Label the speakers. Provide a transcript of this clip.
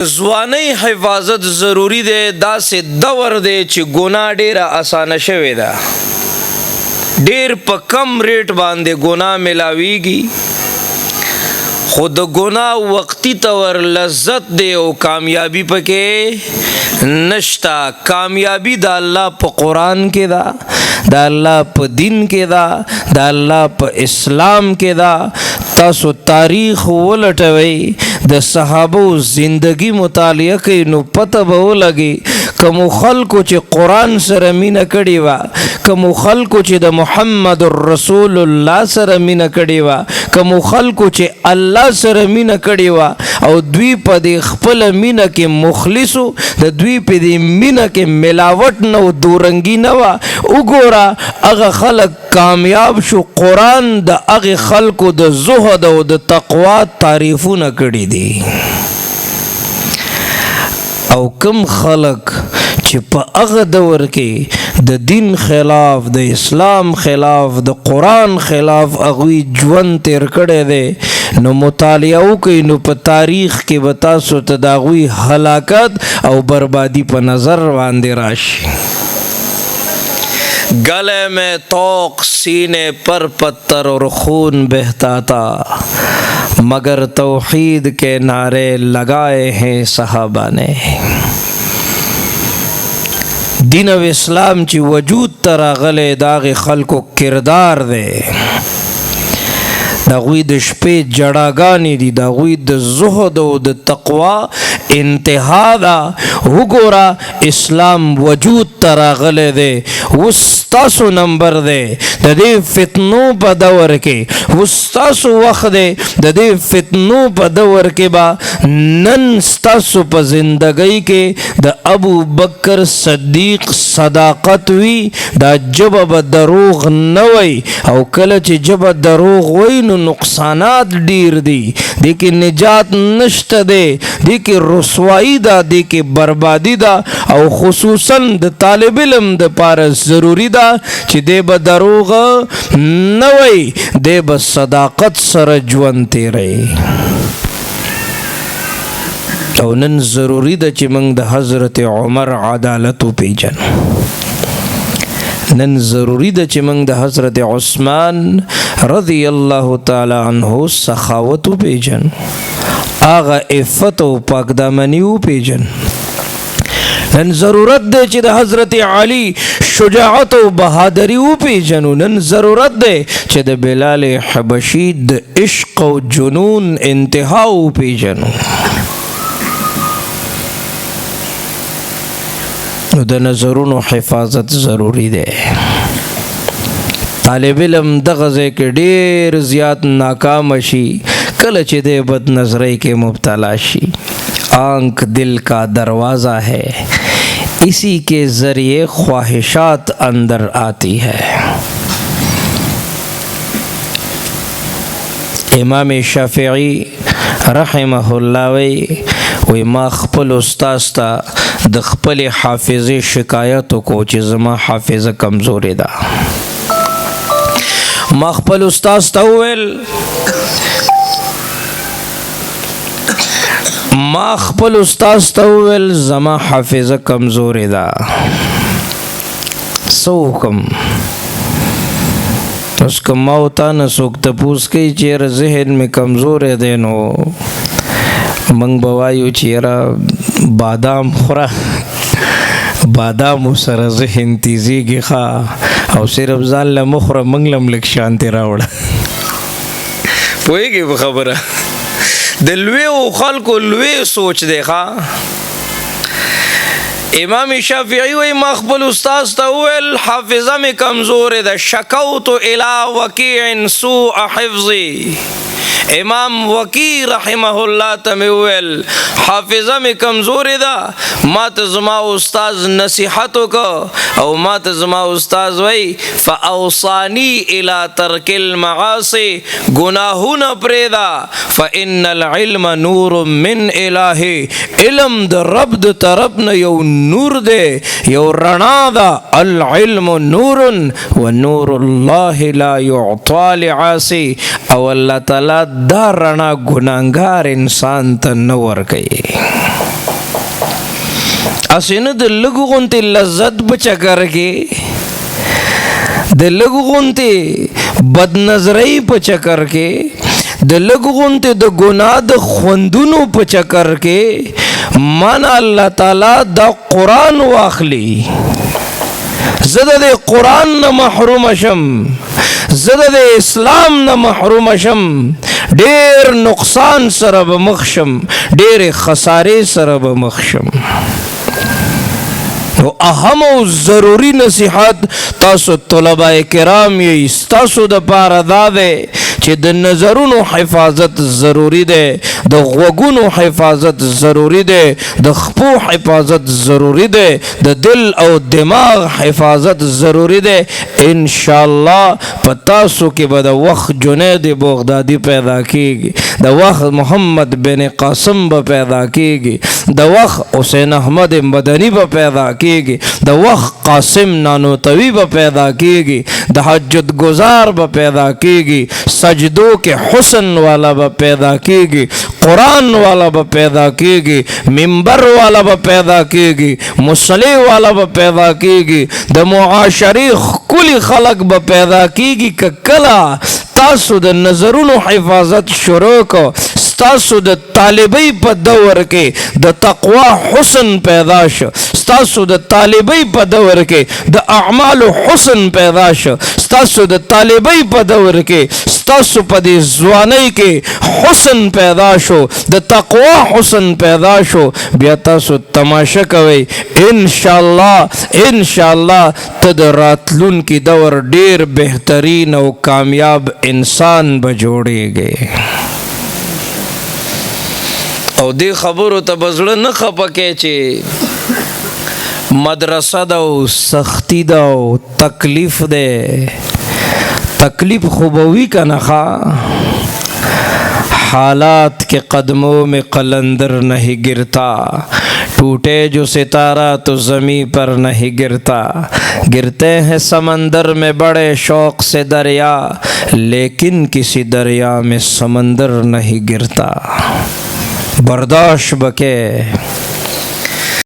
Speaker 1: ځوانۍ حفاظت ضروری دی. داسې دور دی چې ګناه ډیره اسانه شوې ده، ډیر په کم ریټ باندې ګناه ملاویږي، خو د ګناه وقتی طور لذت دی او کامیابی پکې نشتا. کامیابی د الله په قرآن کې ده، د الله په دین کې ده، د الله په اسلام کې ده. تاسو تاریخ ولټوئ، د صحابو زندگی مطالعه کوي نو پته به ولګي کومو خلکو چې قرآن سره مینه کړې وه، کومو خلکو چې د محمد رسول الله سره مینه کړې وه، کومو خلکو چې الله سره مینه کړې وه او دوی په دې خپله مینه کې مخلصو، د دوی په دې مینه کې ملاوټ نه و، دورنګي نه وه. وګوره هغه خلک کامیاب شو. قرآن د هغې خلکو د زهد او د تقوا تعریفونه کړي دي. او کم خلق چې په هغه دور کې د دین خلاف، د اسلام خلاف، د قرآن خلاف هغوی ژوند تیر کړی دی، نو مطالعه وکړئ نو په تاریخ کې به تاسو ته د هغوی هلاکت او بربادی په نظر باندې راشي. गले में तोक सीने पर पत्थर और खून बहता था, मगर तौहीद के नारे लगाए हैं सहाबा ने. दीन व इस्लाम ची वजूद तरा गले दाग खल्को किरदार दे. दागुई द शपे जड़ागानी दी, दागुई द zuhd او د تقوا انتها دا. وګورا اسلام وجود تراغله دے، وستاسو نمبر دے د دې فتنو په دور کې، وستاسو وخت دے د دې فتنو په دور کې. با نن ستاسو په زندګۍ کې د ابو بکر صدیق صداقت وی، دا جبه به دروغ نه وی، او کله چې جبه دروغ وی نو نقصانات ډیر دي، دې کې نجات نشته دی، دې کې رسوایی ده، دې کې بربادی ده. او خصوصا د طالب علم د پاره ضروری ده چې دې به دروغ نه وی، دې به صداقت سره ژوند تیری. او نن ضروری ده چې موږ د حضرت عمر عدالت وپیژنو، نن ضروری ده چې موږ د حضرت عثمان رضی الله تعالی عنہ سخاوت وپیژنو، آغا عفت او پاکدامنی وپیژنو. نن ضرورت ده چې د حضرت علی شجاعت او بہادری وپیژنو. نن ضرورت ده چې د بلال حبشی د عشق او جنون انتها وپیژنو. نو د نظرونو حفاظت ضروری ده. طالب علم دغه ځای کې ډېر زیات ناکام شي کله چې د بد نظری کې مبتلا شي. آنکھ دل کا دروازہ ہے، اسی کے ذریعے خواہشات اندر آتی ہے. امام شافعی رحمه الله وی ما خپل استاد ته د خپل حافظه شکایت کو چې زما حافظه کمزورې ده. ما خپل استاد ته وویل، ما خپل استاد ته وویل زما حافظه کمزورې ده، څه وکړم؟ اوس که ما او تا نه څوک تپوس کوي چې یاره ذهن مې کمزوری دی، نو موږ به وایو چې یاره بادام خوره، بادامو سره ذهن تیزیږي ښه، او صرف ځان له مه خوره، موږ له هم لږ شانتې راوړه. پوهېږې په خبره؟ د لویو خلکو لوی سوچ دی ښه. امام شافعی وی ما خپل استاد ته وویل حافظه مې کمزورې ده، شکوت الی وکیع سوء حفظی. امام وکیع رحمه الله ته مې وویل حافظه مې کمزورې ده، ما ته زما استاد نصیحت وکړه، او ما ته زما استاد وی فاوصانی الی ترک المعاصی، گناهونه پرېږده، فان العلم نور من الهی، علم د رب د طرف نه یو نور دی، یو رڼا ده. العلم نور ونور الله لا يعطى لعاصی، او الله تعالی دا رڼا ګناهګار انسان ته نه ورکوي. اسینه د لږ غونتې لذت په چکر کې، د لږ غونتې بد نظرۍ په چکر کې، د لږ غونتې د ګناه د خوندونو په چکر کې من الله تعالی دا قرآن واخلي. زه د قرآن نه محروم شم، زه د اسلام نه محروم شم، ډېر نقصان سره به مخ شم، ډېرې خسارې سره به مخ شم. او اهم او ضروری نصیحت تاسو طلباء کرام یې تاسو د پاره دا دی چې د نظرونو حفاظت ضروری دی، د غوږونو حفاظت ضروری دی، د خپو حفاظت ضروری دی، د دل او دماغ حفاظت ضروری دی. ان شاء الله په تاسو کې به د وخت جنید بغدادي پیدا کیږي، د وخت محمد بن قاسم به پیدا کیږي، د وخت حسین احمد مدنی به پیدا کیږي، د وخت قاسم نانوتوی به پیدا کیږي، د حجت گزار به پیدا کیږي، سجدو کے حسن والا با پیدا کیگی، قرآن والا با پیدا کیگی، منبر والا با پیدا کیگی، مصلی والا با پیدا کیگی، د معاشری کلی خلق با پیدا کیگی که کلا تاسو د نظرونو حفاظت شروع کو، ستاسو د طالبی په دور کې د تقوا حسن پیدا شو، ستاسو د طالبی په دور کې د اعمال حسن پیدا شو، ستاسو د طالبی په دور کې ستاسو په دې ځوانۍ کې حسن پیدا شو، د تقوا حسن پیدا شو، بیا تاسو تماشا کوئ. ان شاء الله ته د راتلونکي دور ډیر بهترین او کامیاب انسان به جوړیږي. او دې خبرو ته بزړه نه خپکې چې مدرسه ده او سختی ده او تکلیف ده. تکلیف خوبوی کا نخا حالات کے قدموں میں قلندر نہیں گرتا، ٹوٹے جو ستارہ تو زمین پر نہیں گرتا، گرتے ہیں سمندر میں بڑے شوق سے دریا، لیکن کسی دریا میں سمندر نہیں گرتا. برداشت بکے